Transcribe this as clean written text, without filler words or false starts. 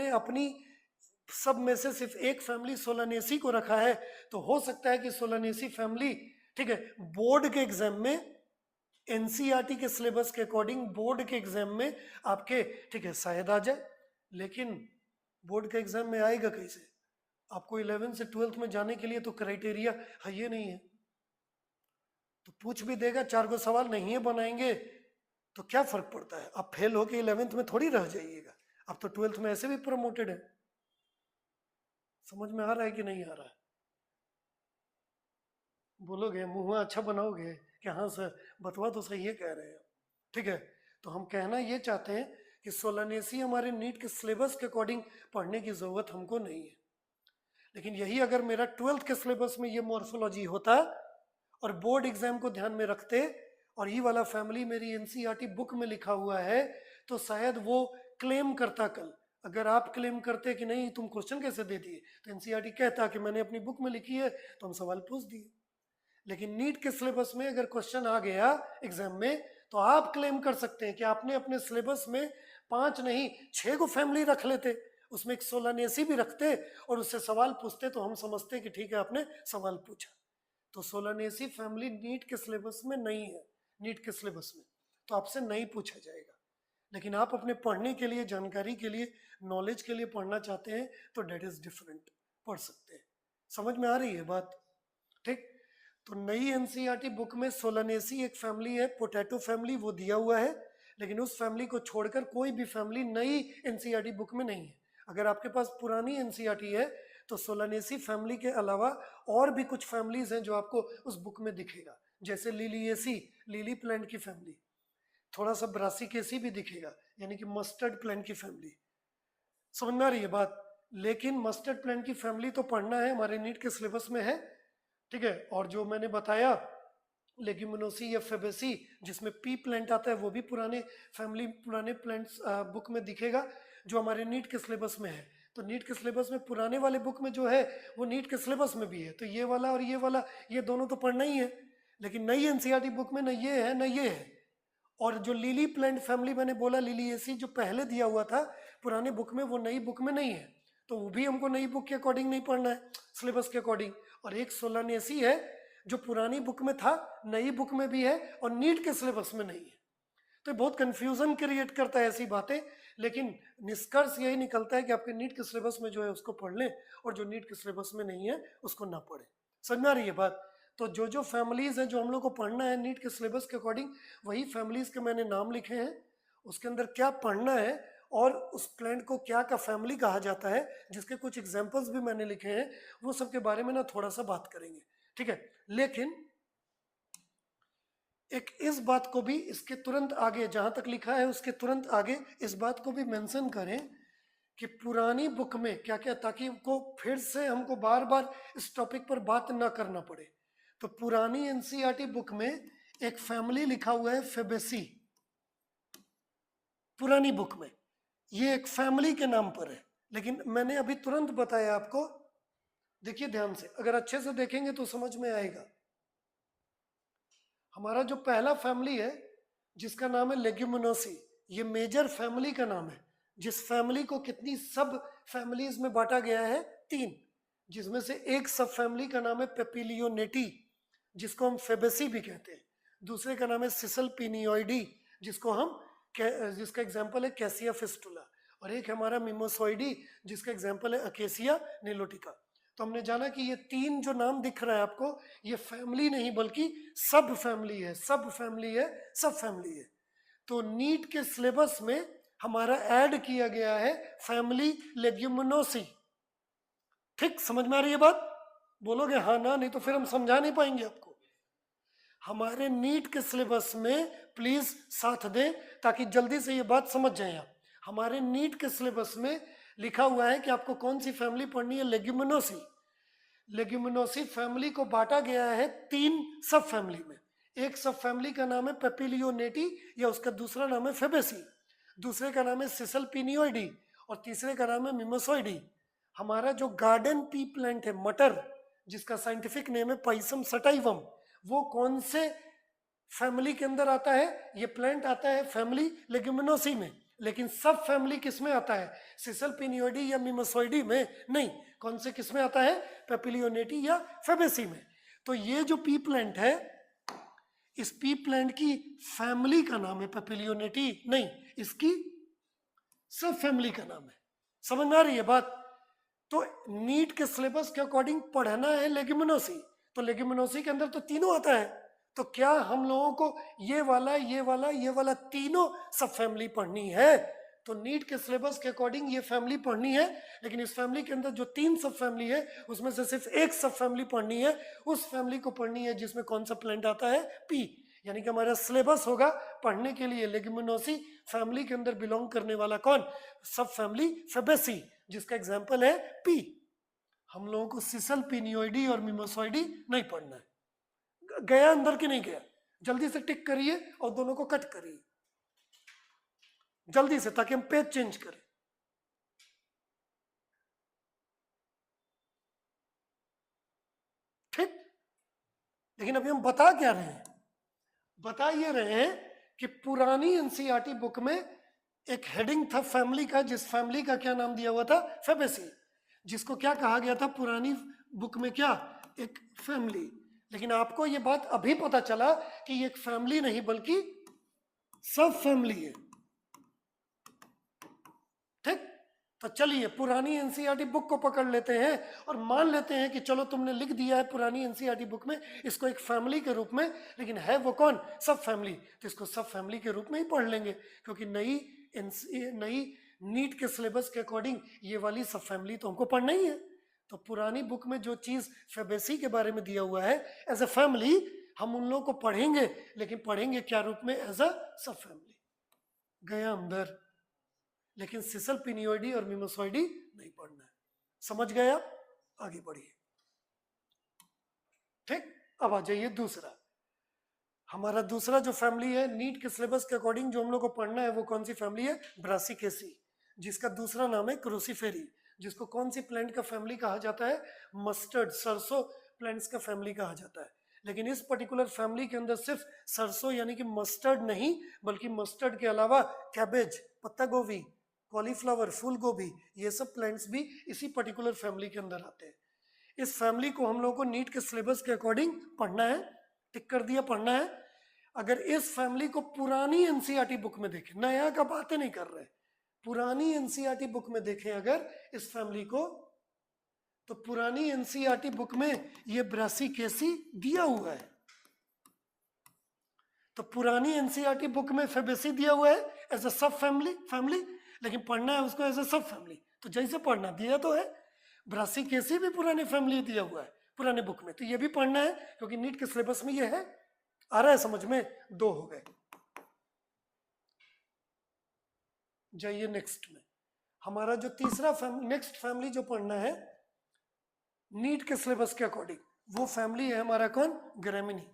हमने अपनी सब में से सिर्फ एक फैमिली सोलानेसी को रखा है, तो हो सकता है कि सोलानेसी फैमिली, ठीक है, बोर्ड के एग्जाम में एनसीईआरटी के सिलेबस के अकॉर्डिंग बोर्ड के एग्जाम में आपके, ठीक है, शायद आ जाए। लेकिन बोर्ड के एग्जाम में आएगा कैसे? आपको 11th से 12th में जाने के लिए तो क्राइटेरिया है ये नहीं है, तो पूछ भी देगा, 4 को सवाल नहीं है बनाएंगे तो क्या फर्क पड़ता है? आप फेल होके 11th में थोड़ी रह जाइएगा, अब तो 12th में ऐसे भी प्रमोटेड है। समझ में आ रहा है कि नहीं आ रहा है? बोलोगे, मुंह अच्छा बनाओगे कि हाँ सर बतवा तो सही है कह रहे हैं, ठीक है। तो हम कहना ये चाहते हैं कि सोलानेसी हमारे नीट के सिलेबस के अकॉर्डिंग पढ़ने की जरूरत हमको नहीं है। लेकिन यही अगर मेरा 12th के सिलेबस में ये मॉर्फोलॉजी होता और बोर्ड एग्जाम को ध्यान में रखते और ये वाला फैमिली मेरी एनसीईआरटी बुक में लिखा हुआ है, तो शायद वो क्लेम करता कल। अगर आप क्लेम करते कि नहीं तुम क्वेश्चन कैसे दे दिए, तो एनसीईआरटी कहता कि मैंने अपनी बुक में लिखी है तो हम सवाल पूछ दिए। लेकिन नीट के सिलेबस में अगर क्वेश्चन आ गया एग्जाम में, तो आप क्लेम कर सकते हैं कि आपने अपने सिलेबस में 5 नहीं 6 को फैमिली रख लेते, उसमें एक सोलानेसी भी रखते और उससे सवाल पूछते, तो हम समझते कि ठीक है आपने सवाल पूछा। तो सोलानेसी फैमिली नीट के सिलेबस में नहीं है, नीट के सिलेबस में तो आपसे नहीं पूछा जाएगा। लेकिन आप अपने पढ़ने के लिए, जानकारी के लिए, नॉलेज के लिए पढ़ना चाहते हैं तो डेट इज डिफरेंट, पढ़ सकते हैं। समझ में आ रही है बात? ठीक। तो नई एनसीईआरटी बुक में सोलानेसी एक फैमिली है, पोटैटो फैमिली, वो दिया हुआ है, लेकिन उस फैमिली को छोड़कर कोई भी फैमिली नई एनसीईआरटी बुक में नहीं है। अगर आपके पास पुरानी एनसीईआरटी है तो सोलानेसी फैमिली के अलावा और भी कुछ फैमिलीज हैं जो आपको उस बुक में दिखेगा, जैसे लिलिएसी, लिली प्लांट की फैमिली, थोड़ा सा ब्रासिकेसी भी दिखेगा, यानी कि मस्टर्ड प्लांट की फैमिली। समझ में आ रही है बात? लेकिन मस्टर्ड प्लांट की फैमिली तो पढ़ना है, हमारे नीट के सिलेबस में है, ठीक है। और जो मैंने बताया लेग्यूमिनोसी या फेबेसी जिसमें पी प्लांट आता है, वो भी पुराने फैमिली, पुराने प्लांट्स बुक में दिखेगा जो हमारे नीट के सिलेबस में है। तो नीट के सिलेबस में पुराने वाले बुक में जो है वो नीट के सिलेबस में भी है, तो ये वाला और ये वाला, ये दोनों तो पढ़ना ही है। लेकिन नई एनसीईआरटी बुक में न ये है न ये है। और जो लिली प्लांट फैमिली मैंने बोला, लिलिएसी, जो पहले दिया हुआ था पुराने बुक में, वो नई बुक में नहीं है, तो वो भी हमको नई बुक के अकॉर्डिंग नहीं पढ़ना है, सिलेबस के अकॉर्डिंग। और एक सोलानेसी है जो पुरानी बुक में था, नई बुक में भी है और नीट के सिलेबस में नहीं है। तो बहुत कंफ्यूजन क्रिएट करता है ऐसी बातें। लेकिन निष्कर्ष यही निकलता है कि आपके नीट के सिलेबस में जो है उसको पढ़ लें और जो नीट के सिलेबस में नहीं है उसको ना पढ़ें। समझ में आ रही है बात? तो जो जो फैमिलीज हैं जो हम लोग को पढ़ना है नीट के सिलेबस के अकॉर्डिंग, वही फैमिलीज के मैंने नाम लिखे हैं, उसके अंदर क्या पढ़ना है और उस प्लांट को क्या का फैमिली कहा जाता है, जिसके कुछ एग्जांपल्स भी मैंने लिखे हैं, वो सब के बारे में ना थोड़ा सा बात करेंगे, ठीक है। लेकिन एक इस बात को भी इसके तुरंत आगे, जहां तक लिखा है उसके तुरंत आगे इस बात को भी मेंशन करें कि पुरानी बुक में क्या क्या, ताकि को फिर से हमको बार बार इस टॉपिक पर बात ना करना पड़े। तो पुरानी एनसीईआरटी बुक में एक फैमिली लिखा हुआ है फेबेसी, पुरानी बुक में ये एक फैमिली के नाम पर है। लेकिन मैंने अभी तुरंत बताया आपको, देखिए ध्यान से, अगर अच्छे से देखेंगे तो समझ में आएगा। हमारा जो पहला फैमिली है जिसका नाम है लेग्यूमिनोसी, ये मेजर फैमिली का नाम है, जिस फैमिली को कितनी सब फैमिलीज में बांटा गया है, 3, जिसमें से एक सब फैमिली का नाम है पेपिलियोनेटी, जिसको हम फेबेसी भी कहते हैं। दूसरे का नाम है सिसलपिनियोइडी, जिसको हम जिसका एग्जाम्पल है कैसिया फिस्टुला। और एक हमारा मिमोसोइडी, जिसका एग्जाम्पल है अकेसिया निलोटिका। तो हमने जाना कि ये 3 जो नाम दिख रहा है आपको, ये फैमिली नहीं बल्कि सब फैमिली है, सब फैमिली है, सब फैमिली है। तो नीट के सिलेबस में हमारा ऐड किया गया है फैमिली लेग्यूमिनोसी। ठीक, समझ में आ रही है बात? बोलोगे हाँ ना, नहीं तो फिर हम समझा नहीं पाएंगे आपको। हमारे नीट के सिलेबस में प्लीज साथ दें ताकि जल्दी से ये बात समझ जाए आप। हमारे नीट के सिलेबस में लिखा हुआ है कि आपको कौन सी फैमिली पढ़नी है, लेग्यूमिनोसी। लेग्यूमिनोसी फैमिली को बांटा गया है 3 सब फैमिली में। एक सब फैमिली का नाम है पेपिलियोनेटी, या उसका दूसरा नाम है फेबेसी, दूसरे का नाम है सिसलपिनियोइडी और तीसरे का नाम है मिमोसोइडी। हमारा जो गार्डन पी प्लांट है, मटर, जिसका साइंटिफिक नेम है पाइसम सटाइवम, वो कौन से फैमिली के अंदर आता है? ये प्लांट आता है फैमिली लेग्यूमिनोसी में। लेकिन सब फैमिली किस में आता है? सिसल पिनियोइडी या मिमोसॉइडी में नहीं। कौन से किस में आता है? पेपिलियोनेटी या फेबेसी में। तो ये जो पी प्लांट है, इस पी प्लांट की फैमिली का नाम है पेपिलियोनेटी नहीं, इसकी सब फैमिली का नाम है। समझ में आ रही है बात? तो नीट के सिलेबस के अकॉर्डिंग पढ़ना है लेग्यूमिनोसी, तो लेग्यूमिनोसी के अंदर तो तीनों आता है। तो क्या हम लोगों को ये वाला ये वाला ये वाला तीनों सब फैमिली पढ़नी है? तो नीट के सिलेबस के अकॉर्डिंग ये फैमिली पढ़नी है, लेकिन इस फैमिली के अंदर जो 3 सब फैमिली है उसमें से सिर्फ एक सब फैमिली पढ़नी है। उस फैमिली को पढ़नी है जिसमें कौन सा प्लांट आता है? पी। यानी कि हमारा सिलेबस होगा पढ़ने के लिए लेग्यूमिनोसी फैमिली के अंदर बिलोंग करने वाला कौन? सब फैमिली फेबेसी, जिसका एग्जाम्पल है पी। हम लोगों को सिसल पिनियोइडी और मिमोसॉइडी नहीं पढ़ना है। गया अंदर के नहीं गया? जल्दी से टिक करिए और दोनों को कट करिए जल्दी से, ताकि हम पेज चेंज करें। ठीक, लेकिन अभी हम बता क्या रहे हैं? बता ये रहे हैं कि पुरानी एनसीईआरटी बुक में एक हेडिंग था फैमिली का, जिस फैमिली का क्या नाम दिया हुआ था? फेबेसी, जिसको क्या कहा गया था पुरानी बुक में? क्या? एक फैमिली। लेकिन आपको ये बात अभी पता चला कि ये एक फैमिली नहीं बल्कि सब फैमिली है। ठीक, तो चलिए पुरानी एनसीईआरटी बुक को पकड़ लेते हैं और मान लेते हैं कि चलो तुमने लिख दिया है पुरानी एनसीईआरटी बुक में इसको एक फैमिली के रूप में, लेकिन है वो कौन? सब फैमिली। तो इसको सब फैमिली के रूप में ही पढ़ लेंगे, क्योंकि नई नीट के सिलेबस के अकॉर्डिंग ये वाली सब फैमिली तो हमको पढ़ना ही है। तो पुरानी बुक में जो चीज फेबेसी के बारे में दिया हुआ है एज ए फैमिली, हम उन लोगों को पढ़ेंगे, लेकिन पढ़ेंगे क्या रूप में? एज अ सब फैमिली। गया अंदर, लेकिन सिसल पिनियोइडी और मिमोसॉइडी नहीं पढ़ना है। समझ गए आप? आगे बढ़िए। ठीक, अब आ जाइए दूसरा। हमारा दूसरा जो फैमिली है नीट के सिलेबस के अकॉर्डिंग जो हम लोग को पढ़ना है वो कौन सी फैमिली है? ब्रासिकेसी, जिसका दूसरा नाम है क्रोसीफेरी, जिसको कौन सी प्लांट का फैमिली कहा जाता है? मस्टर्ड, सरसों प्लांट्स का फैमिली कहा जाता है। लेकिन इस पर्टिकुलर फैमिली के अंदर सिर्फ सरसों यानी कि मस्टर्ड नहीं, बल्कि मस्टर्ड के अलावा कैबेज, पत्ता गोभी, कॉलीफ्लावर, फूल गोभी, ये सब प्लांट्स भी इसी पर्टिकुलर फैमिली के अंदर आते हैं। इस फैमिली को हम लोगों को नीट के सिलेबस के अकॉर्डिंग पढ़ना है। टिक कर दिया, पढ़ना है। अगर इस फैमिली को पुरानी एनसीईआरटी बुक में देखें, नया का बातें नहीं कर रहे, पुरानी एनसीईआरटी बुक में देखें अगर इस फैमिली को, तो पुरानी एनसीईआरटी बुक में ये ब्रासिकेसी दिया हुआ है। तो पुरानी एनसीईआरटी बुक में फेबेसी दिया हुआ है एज अ सब फैमिली, लेकिन पढ़ना है उसको एज अ सब फैमिली। तो जैसे पढ़ना दिया तो है, ब्रासिकेसी भी पुरानी फैमिली दिया हुआ है पुराने बुक में, तो ये भी पढ़ना है क्योंकि नीट के सिलेबस में ये है। आ रहा है समझ में? 2 हो गए। जाइए नेक्स्ट में। हमारा जो तीसरा नेक्स्ट फैमिली जो पढ़ना है नीट के सिलेबस के अकॉर्डिंग, वो फैमिली है हमारा कौन? ग्रेमिनी।